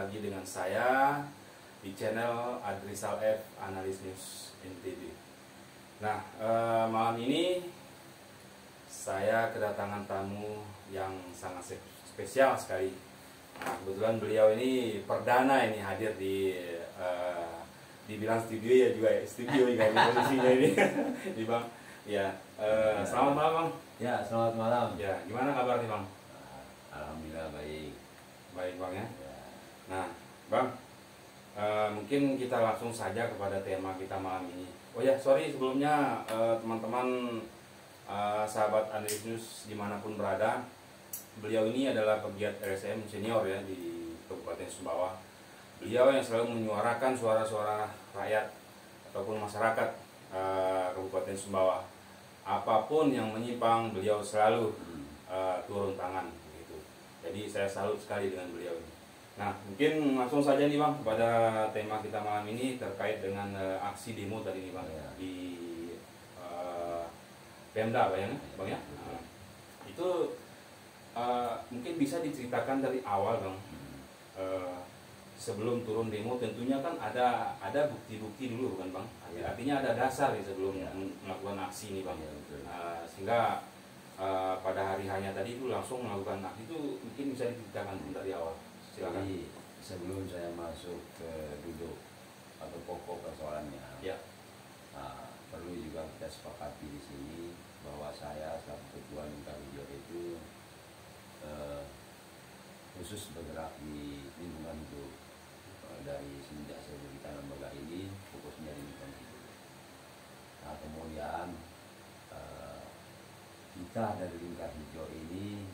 lagi dengan saya di channel Adrisal F Analis News NTB. Nah, malam ini saya kedatangan tamu yang sangat spesial sekali. Nah, kebetulan beliau ini perdana ini hadir dibilang studio ya juga ya, studio juga ini posisinya ini di Bang. Ya, selamat malam Bang. Ya, selamat malam. Ya, gimana kabar nih Bang? Alhamdulillah baik. Baik Bang ya. Ya. Nah, Bang, mungkin kita langsung saja kepada tema kita malam ini. Oh ya, sorry sebelumnya teman-teman sahabat Analis News dimanapun berada, beliau ini adalah pegiat RSM senior ya di Kabupaten Sumbawa. Beliau yang selalu menyuarakan suara-suara rakyat ataupun masyarakat Kabupaten Sumbawa. Apapun yang menyimpang, beliau selalu turun tangan gitu. Jadi saya salut sekali dengan beliau ini. Nah, mungkin langsung saja nih Bang pada tema kita malam ini terkait dengan aksi demo tadi nih Bang Ya. di Pemda Bang ya. Nah, itu mungkin bisa diceritakan dari awal Bang. Sebelum turun demo tentunya kan ada bukti-bukti dulu kan Bang. Artinya ada dasar ya sebelum melakukan aksi ini Bang. Sehingga pada hari hanya tadi itu langsung melakukan aksi itu mungkin bisa diceritakan dari awal. Silakan. Jadi sebelum saya masuk ke duduk atau pokok persoalannya, Ya. perlu juga kita sepakati di sini bahwa saya selaku ketua Lingkar Hijau itu khusus bergerak di lingkungan hidup dari semenjak saya dirikan lembaga ini, fokusnya di lingkungan hidup. Nah, kemudian kita dari Lingkar Hijau ini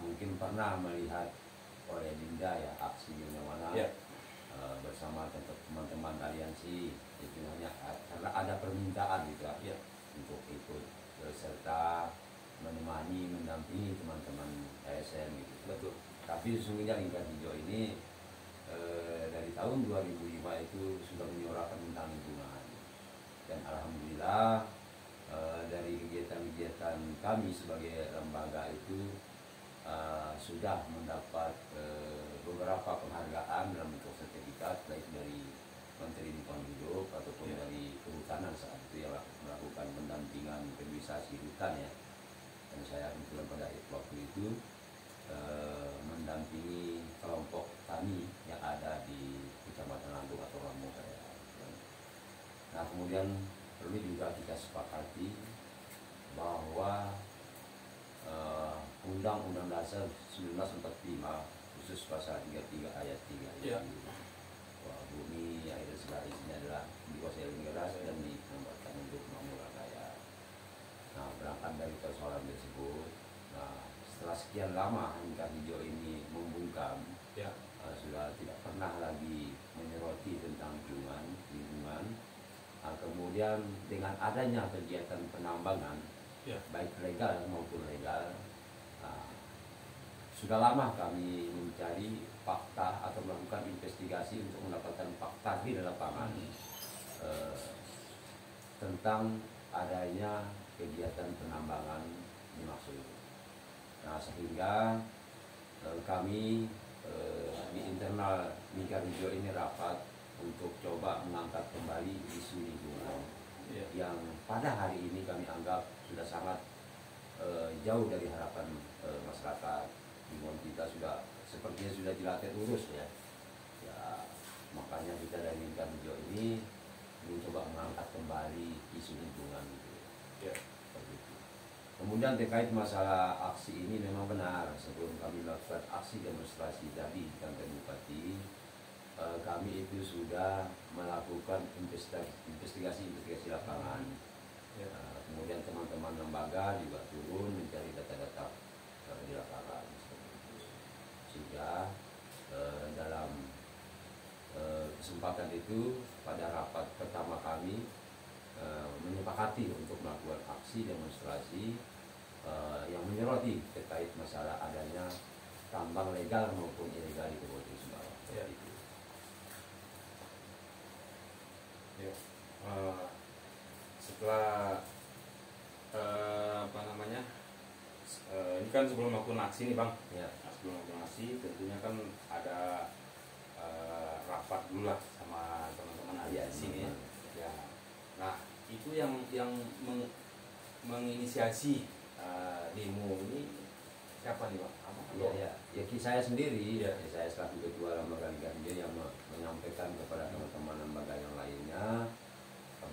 mungkin pernah melihat oleh Linda ya aksi di mana bersama teman-teman aliansi itu hanya karena ada permintaan gitu ya untuk ikut serta menemani mendampingi teman-teman ASN gitu. Betul. Tapi sesungguhnya Lingkar Hijau ini dari tahun 2005 itu sudah menyuarakan tentang lingkungan, dan alhamdulillah dari kegiatan-kegiatan kami sebagai lembaga itu sudah mendapat beberapa penghargaan dalam bentuk sertifikat, baik dari Menteri Lingkungan Hidup ataupun dari Kehutanan saat itu yang melakukan pendampingan revitalisasi hutan ya. Dan saya kebetulan pada waktu itu mendampingi kelompok tani yang ada di Kecamatan Landung atau Lampung saya. Nah, kemudian perlu juga kita sepakati bahwa Undang-Undang Dasar 1945 khusus pasal 33 ayat 3 bahwa bumi, air dan segala isinya adalah dikuasai oleh negara dan dimanfaatkan untuk makmur rakyat. Nah, berangkat dari persoalan tersebut, setelah sekian lama Lingkar Hijau ini membungkam, sudah tidak pernah lagi menyoroti tentang lingkungan. Kemudian dengan adanya kegiatan penambangan, baik legal maupun legal, sudah lama kami mencari fakta atau melakukan investigasi untuk mendapatkan fakta di lapangan tentang adanya kegiatan penambangan dimaksud. Nah, sehingga kami di internal Lingkar Hijau ini rapat untuk coba mengangkat kembali isu lingkungan yang pada hari ini kami anggap sudah sangat jauh dari harapan masyarakat. Lingkungan kita sudah sepertinya sudah dilatih lurus ya. Makanya kita dari Lingkar Hijau ini mencoba mengangkat kembali isu lingkungan gitu. Kemudian terkait masalah aksi ini memang benar, sebelum kami melakukan aksi demonstrasi tadi di kantor Bupati, kami itu sudah melakukan investigasi lapangan. Kemudian teman-teman lembaga juga turun mencari data-data di lapangan. Sehingga dalam kesempatan itu pada rapat pertama kami menyepakati untuk melakukan aksi demonstrasi yang menyoroti terkait masalah adanya tambang legal maupun ilegal di Kabupaten Sumbawa. Setelah ini kan sebelum melakukan aksi nih Bang. Sebelum melakukan aksi tentunya kan ada rapat dulu lah sama teman-teman Ya, di sini ya. Nah itu yang menginisiasi demo ini siapa nih Pak? Ya saya sendiri, Ya. saya selaku ketua lembaga Lingkar Hijau yang menyampaikan kepada teman-teman lembaga yang lainnya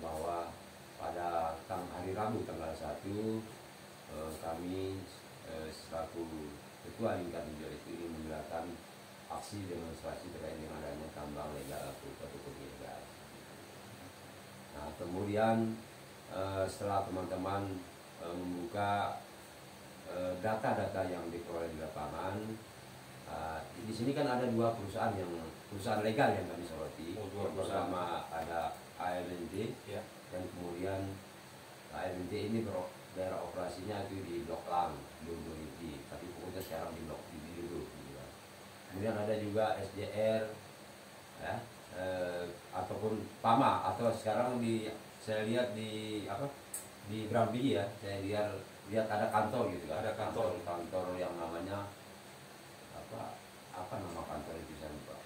bahwa pada hari Rabu tanggal 1 kami selaku ketua Lingkar Hijau itu ingin menggelarkan aksi demonstrasi terkait dengan adanya tambang legal ataupun ilegal. Nah kemudian setelah teman-teman membuka data-data yang diperoleh di lapangan, di sini kan ada dua perusahaan legal yang kami soroti. Pertama ada ARNT ya. Dan kemudian ARNT ini daerah operasinya itu di Blok Lang, Dunduriti, tapi pokoknya sekarang di Blok dulu. Kemudian ada juga SDR, ya, ataupun PAMA, atau sekarang saya lihat di Grambi ya, saya lihat ada kantor gitu kan. Ada kantor yang namanya apa nama kantor itu saya lupa.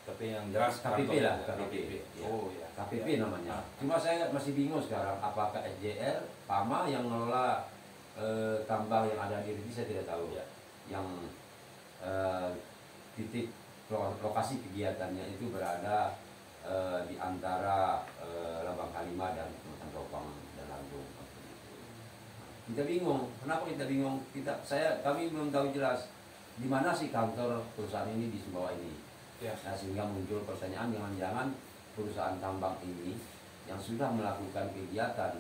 Tapi yang jelas KPP lah, KPP. Ya. Oh ya. KPP namanya. Cuma saya masih bingung sekarang apakah SJR, PAMA yang mengelola tambang yang ada di Riti, saya tidak tahu. Ya. Yang titik lokasi kegiatannya itu berada di antara Lambang Kalima dan Kecamatan Ropang dan Lampung. Kita bingung. Kenapa kita bingung? Kami belum tahu jelas di mana sih kantor perusahaan ini di Sumbawa ini. Ya. Nah, sehingga muncul pertanyaan, jangan-jangan perusahaan tambang ini yang sudah melakukan kegiatan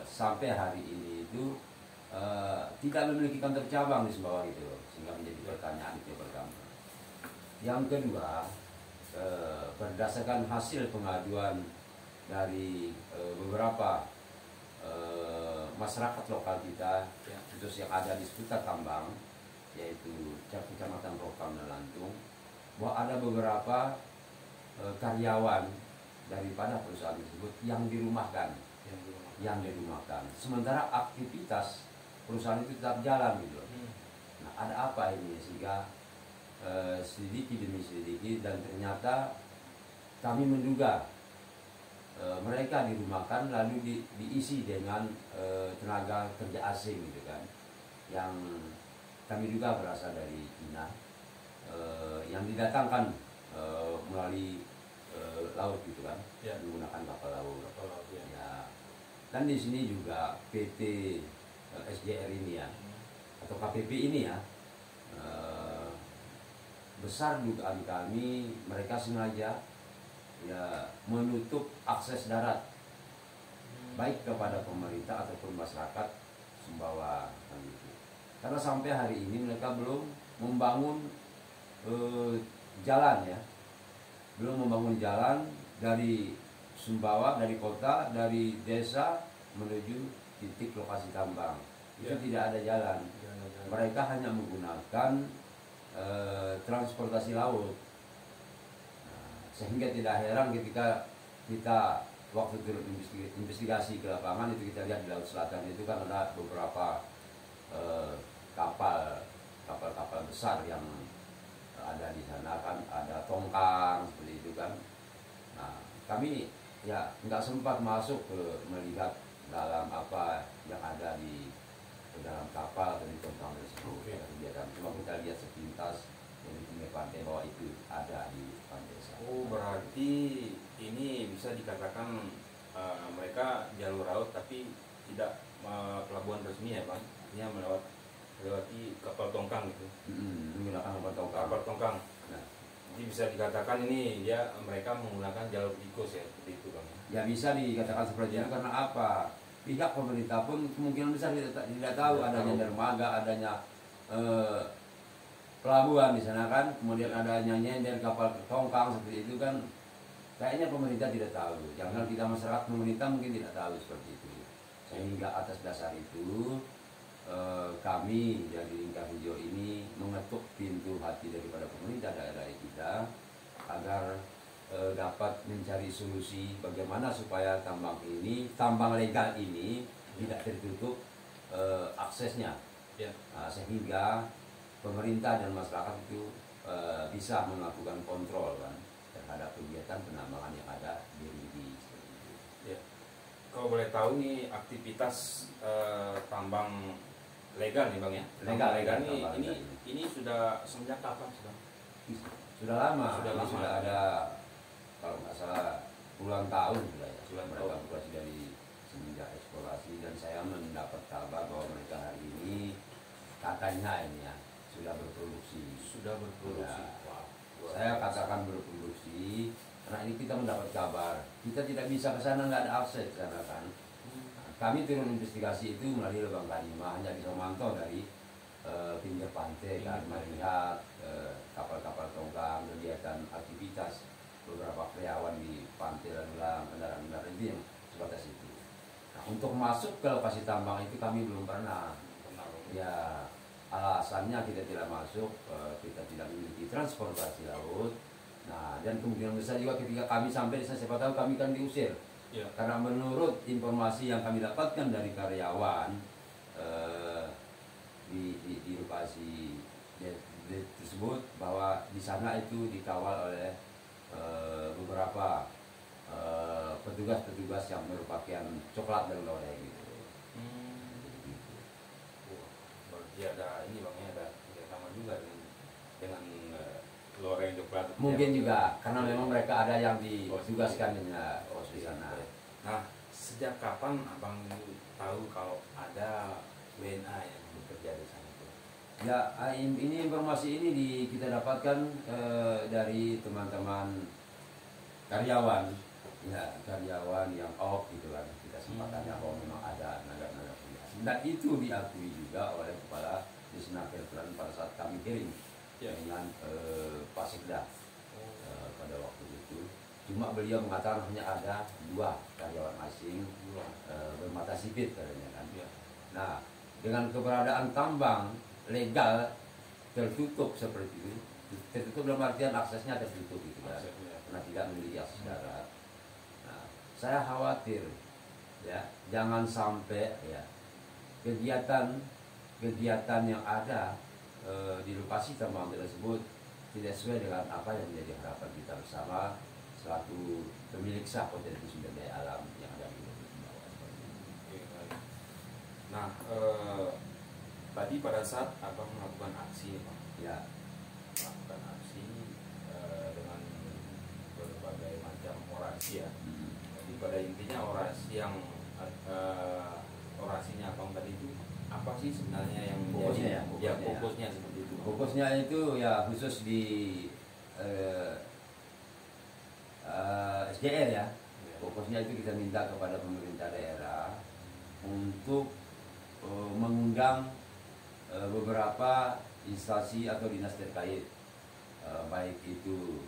sampai hari ini itu tidak memiliki kantor cabang di Sumbawa gitu, sehingga menjadi pertanyaan itu yang pertama. Yang kedua, berdasarkan hasil pengaduan dari beberapa masyarakat lokal kita, khusus yang ada di sekitar tambang, yaitu Kecamatan Ropang dan Lantung, bahwa ada beberapa karyawan daripada perusahaan tersebut yang dirumahkan. Sementara aktivitas perusahaan itu tetap jalan gitu. Nah, ada apa ini sehingga sedikit demi sedikit, dan ternyata kami menduga mereka dirumahkan lalu diisi dengan tenaga kerja asing gitu kan, yang kami juga berasal dari Cina, yang didatangkan melalui laut gitu kan, ya. Menggunakan kapal laut. Ya. Ya. Dan di sini juga PT SJR ini ya, atau KPP ini ya, besar dugaan kami mereka sengaja ya menutup akses darat baik kepada pemerintah ataupun masyarakat Sumbawa kan gitu. Karena sampai hari ini mereka belum membangun jalan ya, belum membangun jalan dari Sumbawa, dari kota, dari desa menuju titik lokasi tambang. Itu tidak ada jalan. Mereka hanya menggunakan transportasi laut. Sehingga tidak heran ketika kita waktu turun investigasi ke lapangan itu, kita lihat di Laut Selatan itu kan ada beberapa kapal besar yang ada di sana kan, ada tongkang seperti itu kan. Nah, kami ya nggak sempat masuk melihat dalam apa yang ada di dalam kapal atau di tongkang tersebut. Cuma kita lihat sepintas dari pinggir pantai bahwa itu ada di pantai. Oh, berarti ini bisa dikatakan mereka jalur laut tapi tidak pelabuhan resmi ya Bang? Artinya melewati kapal tongkang gitu. Menggunakan kapal tongkang. Nah, jadi bisa dikatakan ini mereka menggunakan jalur tikus ya, seperti itu Bang? Ya bisa dikatakan seperti itu karena apa? Pihak pemerintah pun kemungkinan besar tidak tahu adanya dermaga, adanya pelabuhan di sana kan, kemudian adanya nyender kapal tongkang seperti itu kan, kayaknya pemerintah tidak tahu. Jangan kita masyarakat, pemerintah mungkin tidak tahu seperti itu. Sehingga atas dasar itu kami dari Lingkar Hijau ini mengetuk pintu hati daripada pemerintah daerah kita agar dapat mencari solusi bagaimana supaya tambang legal ini tidak tertutup aksesnya. Ya. Sehingga pemerintah dan masyarakat itu bisa melakukan kontrol kan terhadap kegiatan penambangan yang ada di Ridi. Ya. Kalau boleh tahu nih aktivitas tambang legal nih bang ya? Legal ini sudah semenjak kapan sudah? Sudah lama. Sudah Ada kalau nggak salah puluhan tahun sudah ya. Puluhan Mereka tahun. beroperasi dari semenjak eksplorasi, dan saya mendapat kabar bahwa mereka hari ini katanya ini ya sudah berproduksi. Sudah berproduksi. Ya. Wow. Saya katakan berproduksi karena ini kita mendapat kabar. Kita tidak bisa ke sana, nggak ada akses karena kan. Kami turun investigasi itu melalui lubang K5, hanya bisa memantau dari pinggir pantai kan, melihat kapal-kapal tongkang, kegiatan aktivitas beberapa karyawan di pantai lalu kendaraan-kendaraan itu yang sebatas itu. Nah, untuk masuk ke lokasi tambang itu kami belum pernah. Ya, alasannya kita tidak masuk, kita tidak memiliki transportasi laut. Nah, dan kemungkinan besar juga ketika kami sampai di sana, siapa tahu kami kan diusir. Ya. Karena menurut informasi yang kami dapatkan dari karyawan di lokasi tersebut, bahwa di sana itu dikawal oleh beberapa petugas-petugas yang berpakaian coklat dan loreng gitu. Berarti ada ini bang ya, ada kerjasama juga dengan loreng coklat. Mungkin juga karena memang mereka ada yang ditugaskan di sana. Nah, sejak kapan abang tahu kalau ada WNA yang bekerja di sana? Ya, ini informasi ini kita dapatkan dari teman-teman karyawan, ya karyawan yang off gitu kan. Kita sempat tanya bahwa memang ada naga-naga asing. Dan itu diakui juga oleh kepala Disnaker pada saat kami kirim dengan Pak Sekda pada waktu itu. Cuma beliau mengatakan hanya ada 2 karyawan asing bermata sipit katanya kan. Nah, dengan keberadaan tambang legal tertutup seperti itu, tertutup dalam artian aksesnya tertutup gitu kan, karena tidak memiliki akses darat. Nah, saya khawatir ya jangan sampai ya kegiatan yang ada di lokasi tambang tersebut tidak sesuai dengan apa yang menjadi harapan kita bersama selaku pemilik sah potensi sumber daya alam yang ada di bawah. Nah, tadi pada saat abang melakukan aksi, Pak, Ya, melakukan aksi dengan berbagai macam orasi ya. Jadi pada intinya orasi yang orasinya abang tadi itu apa sih sebenarnya yang Fokusnya menjadi fokusnya seperti itu? fokusnya itu ya khusus di SDR ya. Fokusnya itu kita minta kepada pemerintah daerah untuk mengundang beberapa instansi atau dinas terkait, baik itu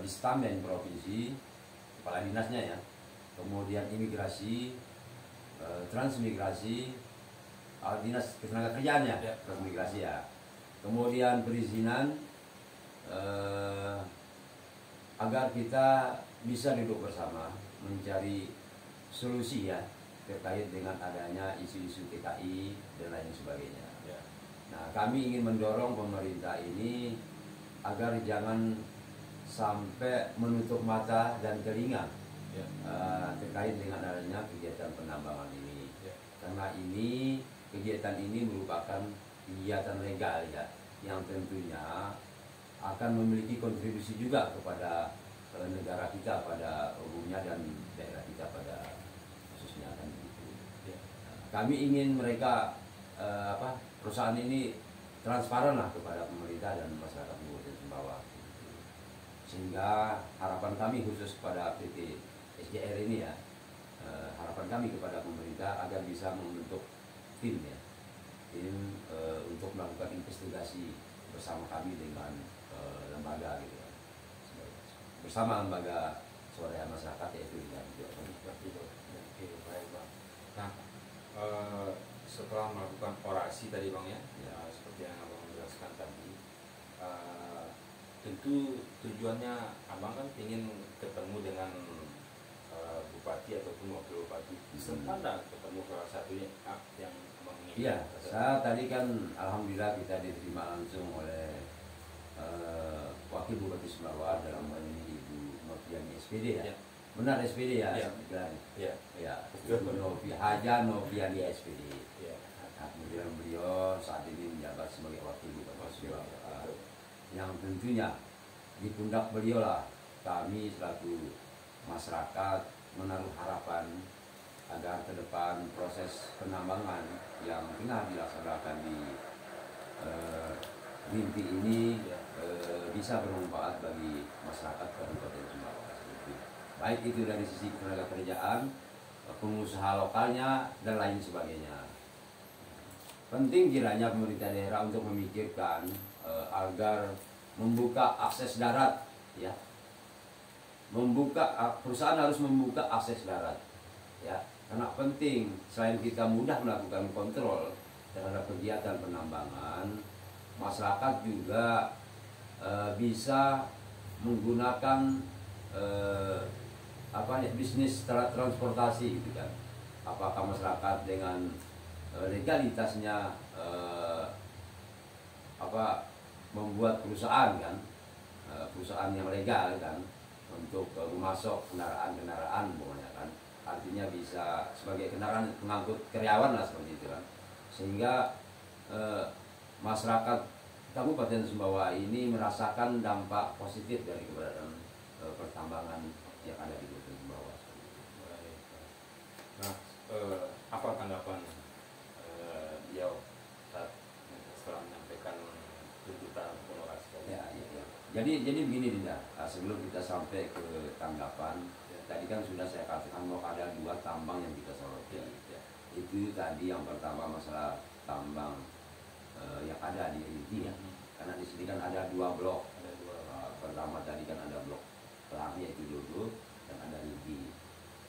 Distamben provinsi, kepala dinasnya ya, kemudian imigrasi, transmigrasi, dinas ketenaga kerjaannya, transmigrasi ya, kemudian perizinan, agar kita bisa duduk bersama mencari solusi ya terkait dengan adanya isu-isu TKI dan lain sebagainya. Nah, kami ingin mendorong pemerintah ini agar jangan sampai menutup mata dan telinga terkait dengan adanya kegiatan penambangan ini. Karena kegiatan ini merupakan kegiatan legal ya, yang tentunya akan memiliki kontribusi juga kepada negara kita pada umumnya dan daerah kita pada khususnya kan begitu. Kami ingin mereka perusahaan ini transparan lah kepada pemerintah dan masyarakat Kabupaten Sumbawa. Sehingga harapan kami khusus kepada PT SJR ini ya, harapan kami kepada pemerintah agar bisa membentuk tim ya, untuk melakukan investigasi bersama kami dengan lembaga gitu ya, bersama lembaga swadaya masyarakat yaitu dengan Oke, baik bang. Nah, setelah melakukan orasi tadi bang ya, seperti yang abang jelaskan tadi, tentu tujuannya abang kan ingin ketemu dengan bupati ataupun wakil bupati. Sempat nggak ketemu salah satunya yang abang ingin? Iya, saya tadi kan alhamdulillah kita diterima langsung oleh Wakil Bupati Sumbawa dalam hal ini Ibu Noviani SPD ya. Ya. Benar SPD ya. Ya. Ya. Ya. Ibu Haja Noviani SPD. Ya. Nah, kemudian beliau saat ini menjabat sebagai Wakil Bupati Sumbawa. Yang tentunya di pundak beliau lah kami selaku masyarakat menaruh harapan agar ke depan proses penambangan yang tengah dilaksanakan di Rinti ini bisa bermanfaat bagi masyarakat Kabupaten Sumbawa. Baik itu dari sisi tenaga kerjaan, pengusaha lokalnya dan lain sebagainya. Penting kiranya pemerintah daerah untuk memikirkan agar membuka akses darat, ya. Perusahaan harus membuka akses darat, ya. Karena penting selain kita mudah melakukan kontrol terhadap kegiatan penambangan, masyarakat juga bisa menggunakan bisnis transportasi gitu kan. Apakah masyarakat dengan legalitasnya membuat perusahaan kan, perusahaan yang legal kan untuk memasok kendaraan pokoknya kan, artinya bisa sebagai kendaraan pengangkut karyawan lah seperti itu kan, sehingga masyarakat Kabupaten Sumbawa ini merasakan dampak positif dari keberadaan pertambangan yang ada di Kabupaten Sumbawa. Nah, apa tanggapan beliau setelah menyampaikan tuntutan honorasi? Ya. Jadi begini Dinda, sebelum kita sampai ke tanggapan, tadi kan sudah saya katakan bahwa ada 2 tambang yang kita soroti. Itu tadi yang pertama masalah tambang yang ada di Rinti ya. Karena di sini kan ada 2 blok. Pertama tadi kan ada blok Pelang yaitu Dodo dan ada Rinti.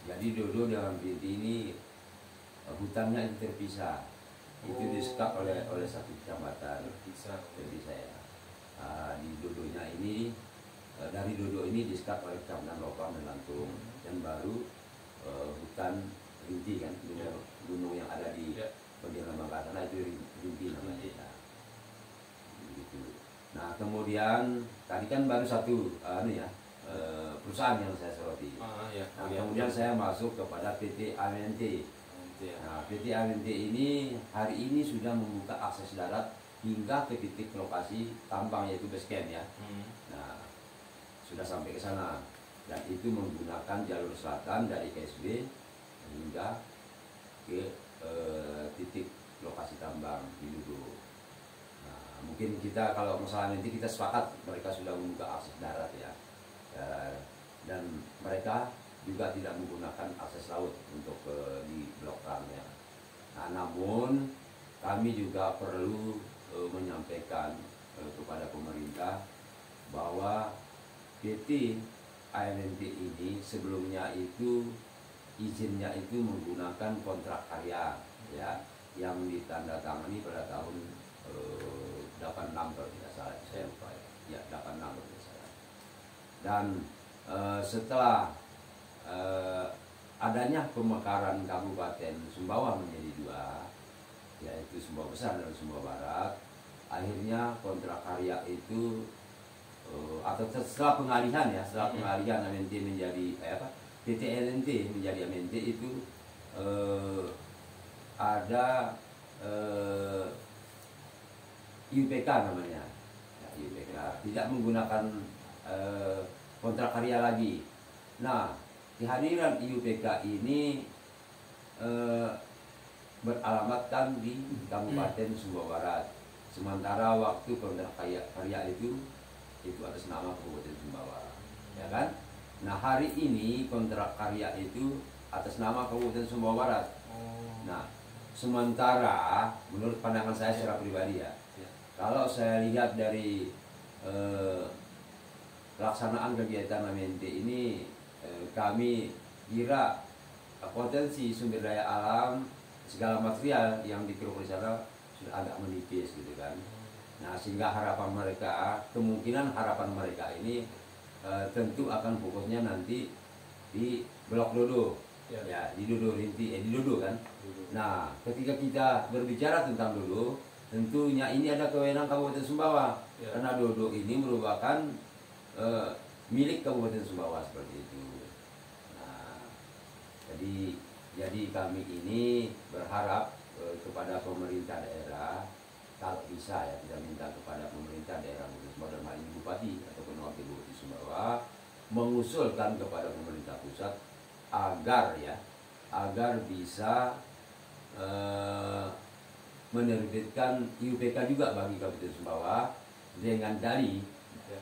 Jadi Dodo dengan Rinti ini hutannya itu terpisah. Itu disekat oleh satu kecamatan. Terpisah ya. Di Dodonya ini dari Dodo ini disekat oleh kecamatan Lopang dan Lantung, dan baru hutan Rinti kan, gunung yang ada di bagian Lambang sana itu Rinti namanya. Begitu. Nah kemudian tadi kan baru satu perusahaan yang saya soroti. Nah, kemudian saya masuk kepada PT AMNT. Nah, PT AMNT ini hari ini sudah membuka akses darat hingga ke titik lokasi tambang yaitu base camp ya. Nah, sudah sampai ke sana dan itu menggunakan jalur selatan dari KSB hingga ke titik lokasi tambang di Dodo. Nah, mungkin kita kalau masalah nanti kita sepakat mereka sudah membuka akses darat ya. Dan mereka juga tidak menggunakan akses laut untuk di blok Rangnya. Nah, namun kami juga perlu menyampaikan kepada pemerintah bahwa PT AMNT ini sebelumnya itu izinnya itu menggunakan kontrak karya ya, yang ditandatangani pada tahun 86 kalau tidak salah, saya lupa ya 86 kalau tidak salah. Dan setelah adanya pemekaran Kabupaten Sumbawa menjadi 2, yaitu Sumbawa Besar dan Sumbawa Barat, akhirnya kontrak karya itu atau setelah pengalihan ya, pengalihan AMNT menjadi PT AMNT menjadi AMNT itu ada IUPK namanya ya, IUPK tidak menggunakan kontrak karya lagi. Nah, kehadiran IUPK ini beralamatkan di Kabupaten Sumbawa Barat, sementara waktu kontrak karya itu atas nama Kabupaten Sumbawa, ya kan? Nah, hari ini kontrak karya itu atas nama Kabupaten Sumbawa Barat. Nah, sementara menurut pandangan saya secara pribadi ya, kalau saya lihat dari pelaksanaan kegiatan AMNT ini, kami kira potensi sumber daya alam segala material yang dikeruk di sana sudah agak menipis gitu kan. Nah, sehingga kemungkinan harapan mereka ini tentu akan fokusnya nanti di blok Dodo ya, di Dodo Rinti, di Dodo kan. Nah, ketika kita berbicara tentang Dodo, tentunya ini ada kewenangan Kabupaten Sumbawa, Ya. karena Dodo ini merupakan milik Kabupaten Sumbawa seperti itu. Nah, jadi kami ini berharap kepada pemerintah daerah, kalau bisa ya, kita minta kepada pemerintah daerah Kabupaten Sumbawa, dalam hal ini Bupati ataupun Wakil Bupati Sumbawa, mengusulkan kepada pemerintah pusat agar bisa menerbitkan IUPK juga bagi Kabupaten Sumbawa dengan dalih Ya.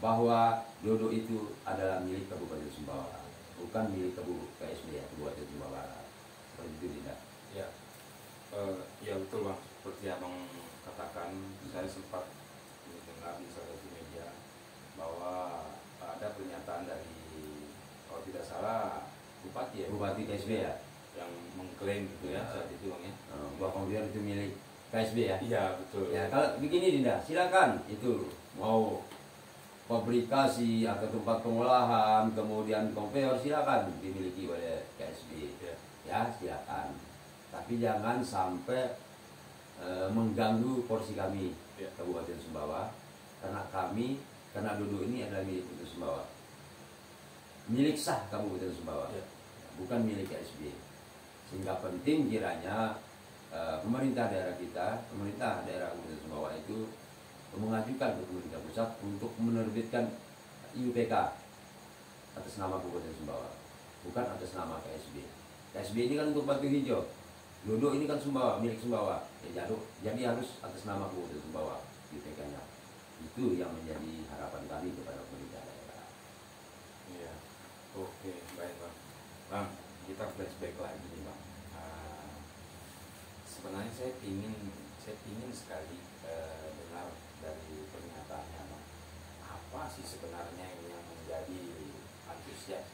bahwa Dodo itu adalah milik Kabupaten Sumbawa, bukan milik KSB ya, Kabupaten Sumbawa Barat. Seperti itu tidak? Ya, ya betul bang. Seperti abang katakan, saya sempat mendengar di salah satu media bahwa ada pernyataan dari, kalau tidak salah, bupati ya, Bupati KSB ya, yang mengklaim gitu ya, Ya. saat itu bang ya. bahwa kemudian itu milik KSB ya. Iya betul. Ya kalau begini Dinda, silakan itu mau fabrikasi atau tempat pengolahan, kemudian konveyor, silakan dimiliki oleh KSB. Ya. Ya silakan, tapi jangan sampai mengganggu porsi kami Ya. Kabupaten Sumbawa, karena Dodo ini adalah milik Kabupaten Sumbawa, milik sah Kabupaten Sumbawa, Ya. bukan milik KSB. Sehingga penting kiranya pemerintah daerah kita, pemerintah daerah Kabupaten Sumbawa itu mengajukan ke pemerintah pusat untuk menerbitkan IUPK atas nama Kabupaten Sumbawa, bukan atas nama KSB. KSB ini kan untuk batu hijau, Dodo ini kan Sumbawa, milik Sumbawa, jadi harus atas nama Kabupaten Sumbawa IUPK-nya. Itu yang menjadi harapan kami kepada pemerintah daerah. Iya. Oke, baik bang. Bang, kita flashback lagi nih bang. Sebenarnya saya pingin sekali dengar dari pernyataannya bang. Apa sih sebenarnya yang menjadi antusias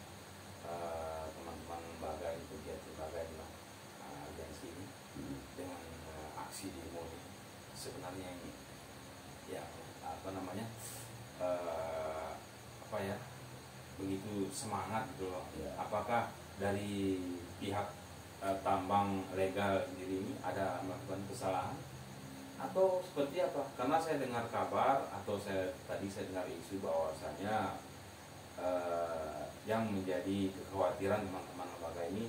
teman-teman lembaga ini, pegiat lembaga ini bang, agensi ini dengan aksi demo ini? Sebenarnya ini yang apa namanya begitu semangat gitu loh. Ya. Apakah dari pihak tambang legal sendiri ini ada melakukan kesalahan atau seperti apa? Karena saya dengar kabar atau tadi saya dengar isu bahwasanya yang menjadi kekhawatiran teman-teman lembaga ini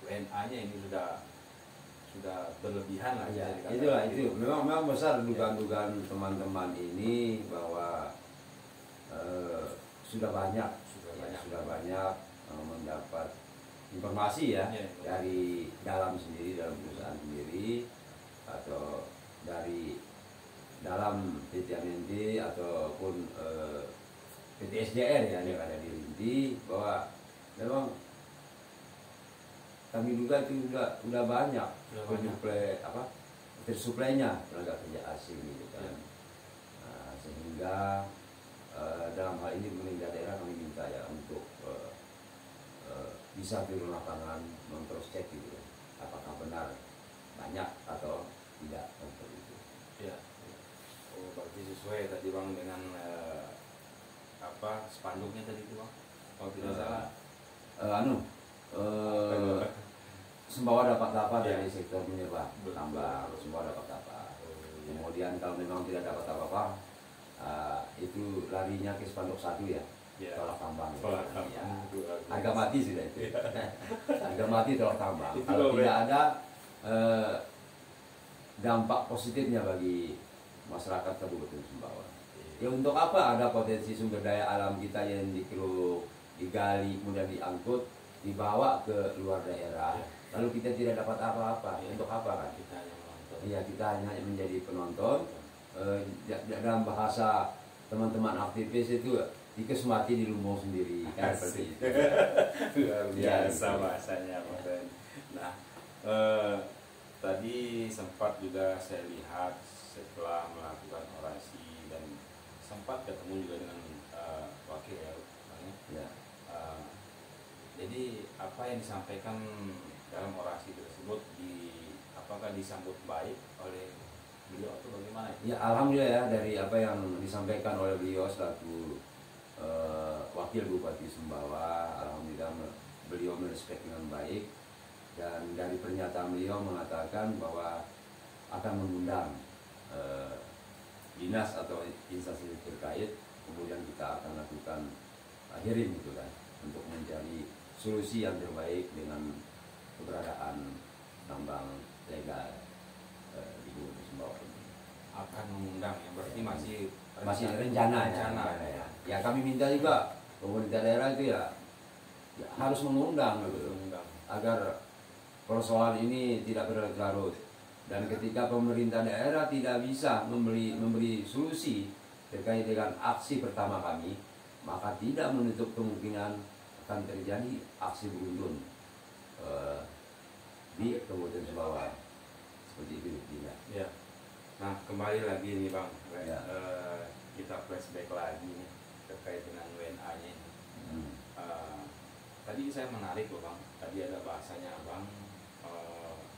WNA-nya ini sudah berlebihan lah. Ya, bisa dikatakan itulah gitu. itu. Memang besar dugaan-dugaan teman-teman ini bahwa sudah banyak mendapat informasi ya, Ya, dari dalam perusahaan sendiri, atau dari dalam PT MND ataupun PT SDR ya, yang ada di Rinti, bahwa memang kami duga itu udah banyak tersuplainya tenaga kerja asing gitu kan. Ya. Nah, sehingga dalam hal ini pemerintah daerah kami minta ya untuk bisa turun lapangan meng-cross check gitu, apakah benar banyak atau tidak seperti itu. Ya. Oh, berarti sesuai tadi bang dengan spanduknya tadi itu bang, kalau tidak salah. Sumbawa dapat apa Ya. dari sektor mineral tambang, Sumbawa dapat apa. Iya. Kemudian kalau memang tidak dapat apa-apa, itu larinya ke spanduk 1 ya, Ya. tolak tambang. Tolak Ya. tambang. Harga mati sudah itu. Harga mati tolak tambang. Itu Kalau loh, tidak ada dampak positifnya bagi masyarakat Kabupaten Sumbawa. Ya untuk apa ada potensi sumber daya alam kita yang dikeruk, digali, kemudian diangkut, dibawa ke luar daerah, lalu kita tidak dapat apa-apa. Untuk apa kan? Kita hanya menonton. Iya, kita hanya menjadi penonton. Dalam bahasa teman-teman aktivis itu tikus mati di lumung sendiri kan, seperti itu. Luar biasa Ya, bahasanya Pak Ben. Nah, tadi sempat juga saya lihat setelah melakukan orasi dan sempat ketemu juga dengan wakil ya, Ya. jadi apa yang disampaikan dalam orasi tersebut apakah disambut baik oleh beliau atau bagaimana? Ya, alhamdulillah ya, dari apa yang disampaikan oleh beliau selaku wakil Bupati Sumbawa, alhamdulillah beliau merespek dengan baik, dan dari pernyataan beliau mengatakan bahwa akan mengundang dinas atau instansi terkait, kemudian kita akan lakukan hearing gitu kan, untuk mencari solusi yang terbaik dengan keberadaan tambang legal di Gunung Sumbawa ini. Akan mengundang ya, berarti Masih rencana ya. Ya kami minta juga pemerintah daerah itu ya harus mengundang gitu, agar persoalan ini tidak berlarut-larut. Dan ketika pemerintah daerah tidak bisa memberi solusi terkait dengan aksi pertama kami, maka tidak menutup kemungkinan akan terjadi aksi beruntun di Kabupaten Sumbawa seperti itu tidak. Ya. Nah, kembali lagi nih Bang, Ya. kita flashback lagi nih terkait dengan WNA-nya. Tadi saya menarik loh Bang, tadi ada bahasanya Bang,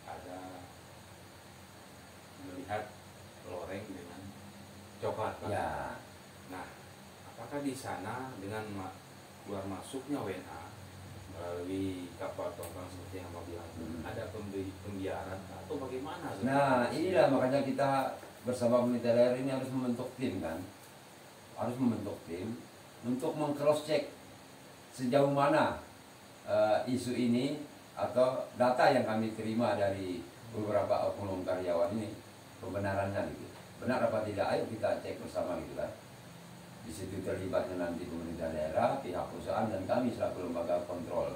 ada melihat loreng dengan coklat Bang. Ya. Nah, apakah di sana dengan keluar masuknya WNA melalui kapal tongkang seperti yang Bang bilang, ada pembiaran atau bagaimana? Nah, inilah makanya kita bersama pemerintah daerah ini harus membentuk tim kan, harus membentuk tim untuk meng-cross check sejauh mana isu ini atau data yang kami terima dari beberapa oknum karyawan ini kebenarannya gitu. Benar apa tidak? Ayo kita cek bersama gitu kan. Di situ terlibatnya nanti pemerintah daerah, pihak perusahaan, dan kami selaku lembaga kontrol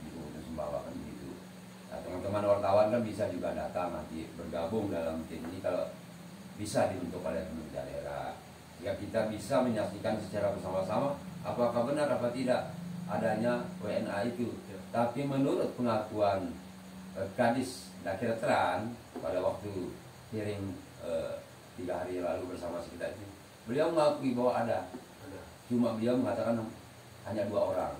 di Kabupaten Sumbawa kan begitu. Nah, teman-teman wartawan kan bisa juga datang nanti bergabung dalam tim ini kalau bisa dibentuk oleh pemerintah daerah. Ya kita bisa menyaksikan secara bersama-sama apakah benar apa tidak adanya WNA itu. Tapi menurut pengakuan Kadis Dakirteran pada waktu hearing 3 hari lalu bersama kita itu, beliau mengakui bahwa ada. Cuma beliau mengatakan hanya 2 orang.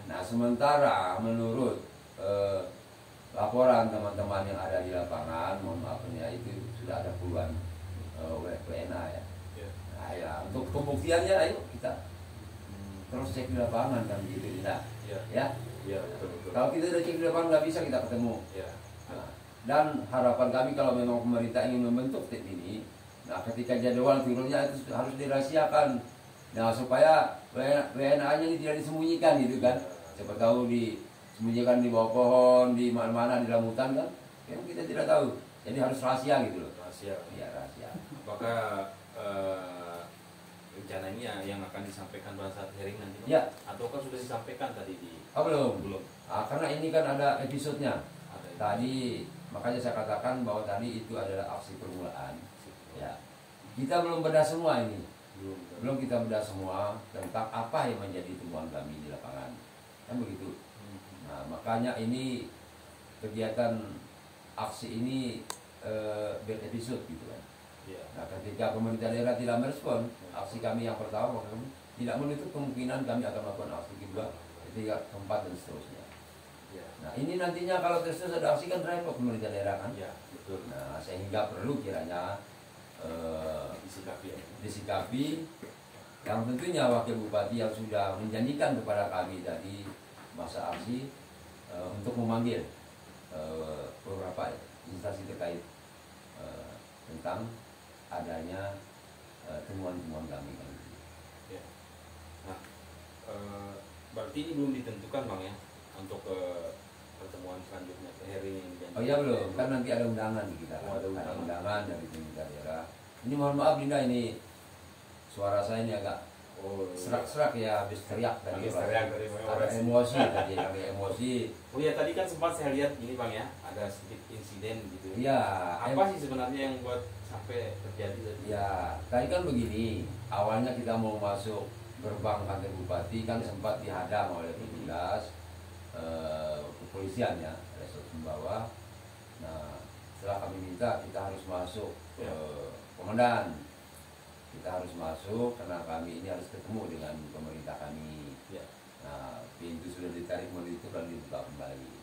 Nah sementara menurut laporan teman-teman yang ada di lapangan, mohon maaf ya, itu sudah ada puluhan WNA ya. Nah ya, untuk pembuktiannya ayo kita terus cek di lapangan kan gitu tidak ya. Ya, betul. Kalau kita udah cek di lapangan nggak bisa kita ketemu. Nah, dan harapan kami kalau memang pemerintah ingin membentuk tim ini, nah ketika jadwal turunnya itu harus dirahasiakan. Nah supaya WNA-nya ini tidak disembunyikan gitu kan. Siapa tahu disembunyikan di bawah pohon, di mana-mana di dalam hutan kan, yang kita tidak tahu. Jadi harus rahasia gitu loh. Rahasia. Iya rahasia. Apakah rencananya yang akan disampaikan pada saat hearing nanti? Ya. Ataukah sudah disampaikan tadi di? Belum. Belum. Karena ini kan ada episodenya. Ada. Tadi makanya saya katakan bahwa tadi itu adalah aksi permulaan. Ya. Kita belum bedah semua ini. Belum kita bedah semua tentang apa yang menjadi temuan kami di lapangan. Kan begitu. Nah, makanya ini kegiatan aksi ini berepisode gitu kan. Nah, ketika pemerintah daerah tidak merespon aksi kami yang pertama, kami tidak menutup kemungkinan kami akan melakukan aksi kedua, ketiga, keempat, dan seterusnya. Nah, ini nantinya kalau terus ada aksi kan repot pemerintah daerah kan. Betul. Nah, sehingga perlu kiranya disikapi yang tentunya wakil bupati yang sudah menjanjikan kepada kami tadi masa aksi untuk memanggil beberapa instansi terkait tentang adanya temuan-temuan kami kan. Ya. Nah, berarti ini belum ditentukan Bang ya untuk pertemuan selanjutnya, hearing yang dijanjikan. Oh iya belum, kan nanti ada undangan di kita. Ada undangan dari pemerintah daerah. Ini mohon maaf Linda, ini suara saya ini agak serak-serak ya, habis teriak tadi. Ada emosi tadi, ada emosi. Oh ya, tadi kan sempat saya lihat gini Bang ya, ada sedikit insiden gitu. Iya. Apa sih sebenarnya yang buat sampai terjadi tadi? Ya, tadi kan begini, awalnya kita mau masuk gerbang kantor bupati kan sempat dihadang oleh petugas kepolisian ya, Resort Sumbawa. Nah, setelah kami minta kita harus masuk komandan, kita harus masuk karena kami ini harus ketemu dengan pemerintah kami. Nah, pintu sudah ditarik itu kan dibuka kembali.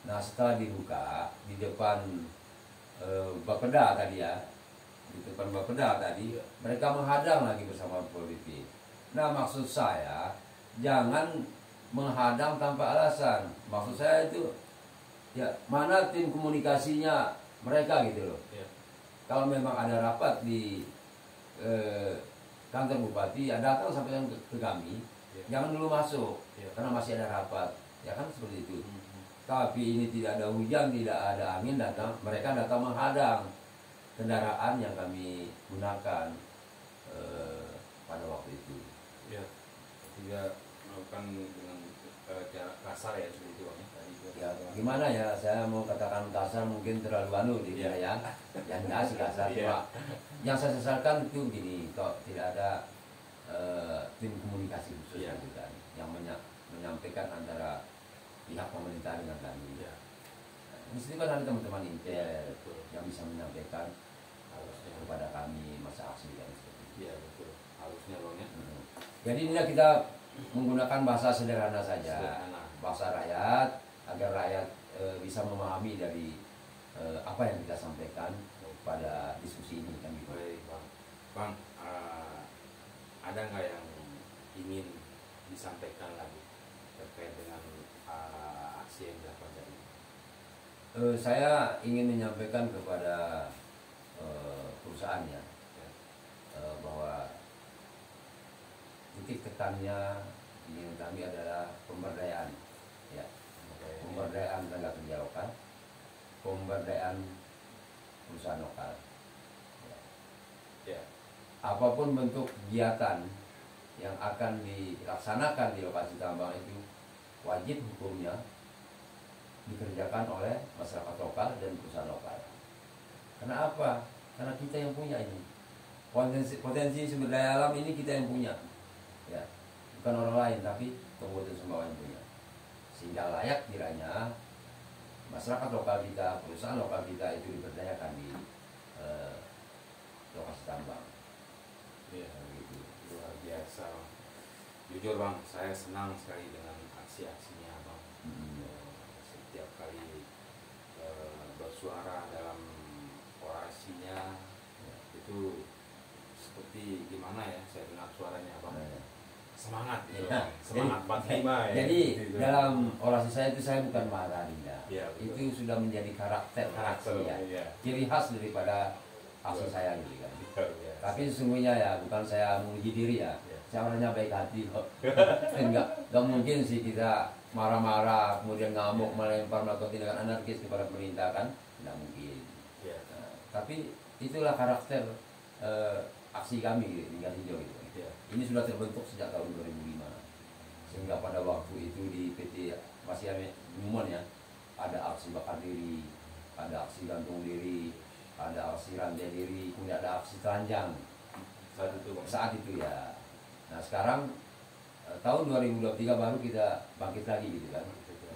Nah, setelah dibuka di depan Bapeda tadi ya, di depan Bapeda tadi mereka menghadang lagi bersama polisi. Nah, maksud saya jangan menghadang tanpa alasan. Maksud saya itu ya mana tim komunikasinya mereka gitu loh. Ya. Kalau memang ada rapat di kantor bupati, ya datang sampaikan ke kami, jangan dulu masuk karena masih ada rapat, ya kan seperti itu. Tapi ini tidak ada hujan, tidak ada angin, mereka datang menghadang kendaraan yang kami gunakan pada waktu itu. Ya, tidak melakukan dengan cara kasar ya seperti itu Bang. Ya gimana ya, saya mau katakan kasar mungkin terlalu anu di ya. Yang enggak sih kasar, cuma yang saya sesalkan itu gini, kok tidak ada tim komunikasi khusus gitu kan, yang menyampaikan antara pihak pemerintah dengan kami. Di situ kan ada teman-teman intel yang bisa menyampaikan kepada kami masa aksi dan seperti itu. Iya betul, harusnya Bang ya. Jadi inilah kita menggunakan bahasa sederhana saja, bahasa rakyat, agar rakyat bisa memahami dari apa yang kita sampaikan pada diskusi ini kan gitu. Baik Bang. Bang, ada nggak yang ingin disampaikan lagi terkait dengan aksi yang dilakukan tadi? Saya ingin menyampaikan kepada perusahaannya bahwa titik tekannya ingin kami adalah pemberdayaan, ya, pemberdayaan tenaga kerja lokal, pemberdayaan perusahaan lokal. Ya. Apapun bentuk kegiatan yang akan dilaksanakan di lokasi tambang itu wajib hukumnya dikerjakan oleh masyarakat lokal dan perusahaan lokal. Karena apa? Karena kita yang punya ini. Potensi sumber daya alam ini kita yang punya. Ya, bukan orang lain, tapi Kabupaten Sumbawa yang punya. Sehingga layak kiranya masyarakat lokal kita, perusahaan lokal kita itu diberdayakan di lokasi tambang. Ya, gitu. Luar biasa Bang. Jujur Bang, saya senang sekali dengan aksi-aksinya Bang. Setiap kali bersuara dalam orasinya itu seperti gimana ya, saya dengar suaranya Bang. Semangat gitu, Ya. semangat 45 ya. Jadi gitu. dalam orasi saya itu saya bukan marah Dinda. Ya, itu sudah menjadi karakter ya. ya. Ciri khas daripada aksi saya gitu kan. Ya. Tapi sesungguhnya ya bukan saya menguji diri ya. Saya orangnya baik hati kok. Enggak mungkin sih kita marah-marah kemudian ngamuk melempar melakukan tindakan anarkis kepada pemerintah kan, tidak mungkin. Nah, tapi itulah karakter aksi kami di Lingkar Hijau gitu. Ini sudah terbentuk sejak tahun 2005, sehingga pada waktu itu di PT masih Newmont ya, ada aksi bakar diri, ada aksi gantung diri, ada aksi rantai diri, kemudian ada aksi telanjang saat itu ya. Nah sekarang tahun 2023 baru kita bangkit lagi gitu kan,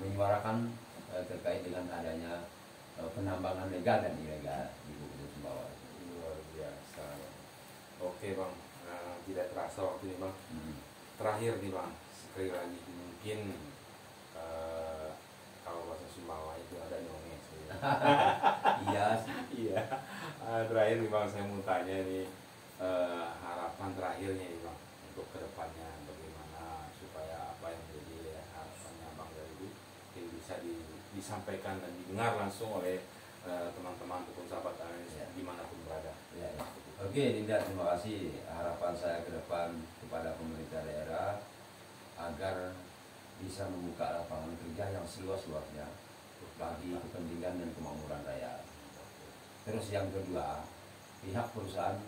menyuarakan terkait dengan adanya penambangan legal dan ilegal di Kabupaten Sumbawa. Luar biasa. Oke Bang, tidak terasa waktu ini Bang. Terakhir nih Bang, sekali lagi mungkin kalau bahasa Sumbawa itu ada nyonges. Iya. Iya. Terakhir nih Bang, saya mau tanya nih harapan terakhirnya nih Bang untuk kedepannya bagaimana supaya apa yang menjadi harapannya Bang dari itu bisa disampaikan dan didengar langsung oleh teman-teman ataupun sahabat analis dimanapun berada. Ya. Oke, Dinda, terima kasih. Harapan saya ke depan kepada pemerintah daerah agar bisa membuka lapangan kerja yang seluas-luasnya bagi kepentingan dan kemakmuran rakyat. Terus yang kedua, pihak perusahaan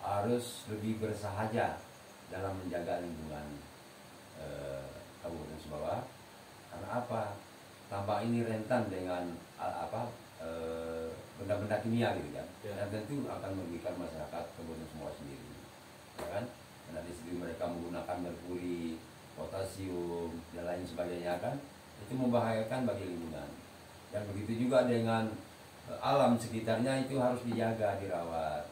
harus lebih bersahaja dalam menjaga lingkungan Kabupaten Sumbawa. Karena apa? Tambang ini rentan dengan benda-benda kimia gitu kan, dan tentu akan merugikan masyarakat Kabupaten Sumbawa sendiri, ya kan? Karena di situ mereka menggunakan merkuri, potasium dan lain sebagainya kan, itu membahayakan bagi lingkungan. Dan begitu juga dengan alam sekitarnya itu harus dijaga, dirawat.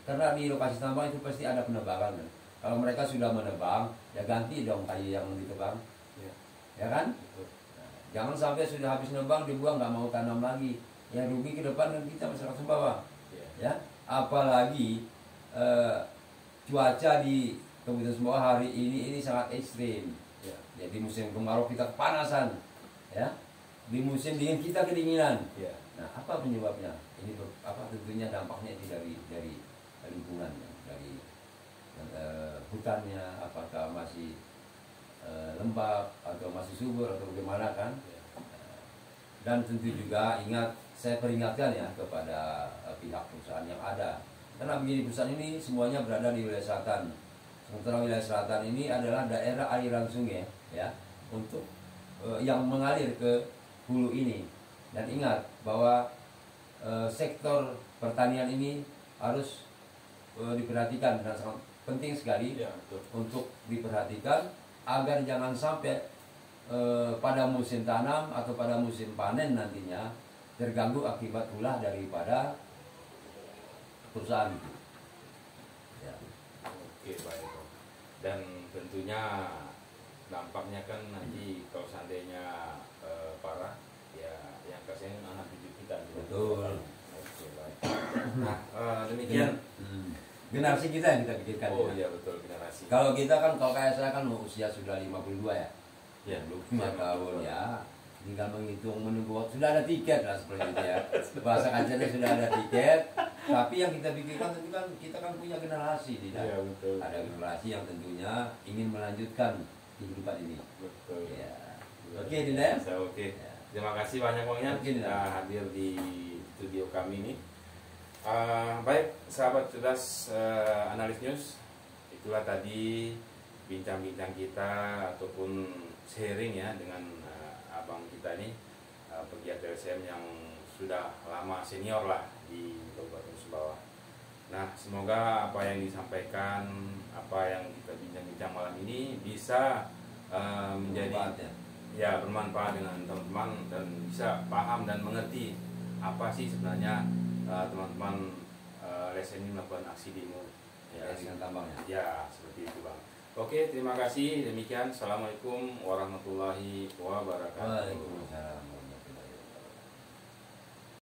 Karena di lokasi tambang itu pasti ada penebangan kan. Kalau mereka sudah menebang, ya ganti dong kayu yang ditebang, ya kan? Nah, jangan sampai sudah habis nebang dibuang nggak mau tanam lagi. Ya rugi ke depan kan kita masyarakat Sumbawa, ya. Apalagi cuaca di Kabupaten Sumbawa hari ini sangat ekstrim. Jadi musim kemarau kita kepanasan, ya. Di musim dingin kita kedinginan. Nah, apa penyebabnya? Ini apa tentunya dampaknya itu dari lingkungan, dari hutannya, apakah masih lembab atau masih subur atau bagaimana kan? Dan tentu juga ingat, saya peringatkan ya kepada pihak perusahaan yang ada. Karena begini, perusahaan ini semuanya berada di wilayah selatan. Sementara wilayah selatan ini adalah daerah aliran sungai ya, untuk yang mengalir ke hulu ini. Dan ingat bahwa sektor pertanian ini harus diperhatikan dan sangat penting sekali Ya, untuk diperhatikan agar jangan sampai pada musim tanam atau pada musim panen nantinya terganggu akibat ulah daripada perusahaan itu. Ya. Oke, baik. Dan tentunya dampaknya kan nanti kalau seandainya parah, ya yang kasihan anak cucu kita. Betul. Oke, baik. Nah, demikian. Generasi kita yang kita pikirkan. Oh ya. iya, betul, generasi. Kalau kita kan, kalau kayak saya kan usia sudah 52 ya. Ya, 5 tahun ya. Tinggal menghitung, menunggu waktu. Sudah ada tiket lah seperti itu ya. Bahasa kancanya sudah ada tiket. Tapi yang kita pikirkan tentu kan kita kan punya generasi, tidak? Iya, betul. Ada generasi yang tentunya ingin melanjutkan kehidupan ini. Betul. Ya. Oke, Dinda. Oke. Ya. Terima kasih banyak Bang Yan Oke, sudah hadir di studio kami ini. Baik, sahabat cerdas analis news, itulah tadi bincang-bincang kita ataupun sharing ya dengan abang kita ini, pegiat LSM yang sudah lama senior lah di Kabupaten Sumbawa. Nah, semoga apa yang disampaikan, apa yang kita bincang-bincang malam ini bisa menjadi bermanfaat dengan teman-teman dan bisa paham dan mengerti apa sih sebenarnya teman-teman LSM ini melakukan aksi demo Ya, dengan tambangnya. ya seperti itu Bang. Oke, terima kasih. Demikian, assalamualaikum warahmatullahi wabarakatuh. Waalaikumsalam.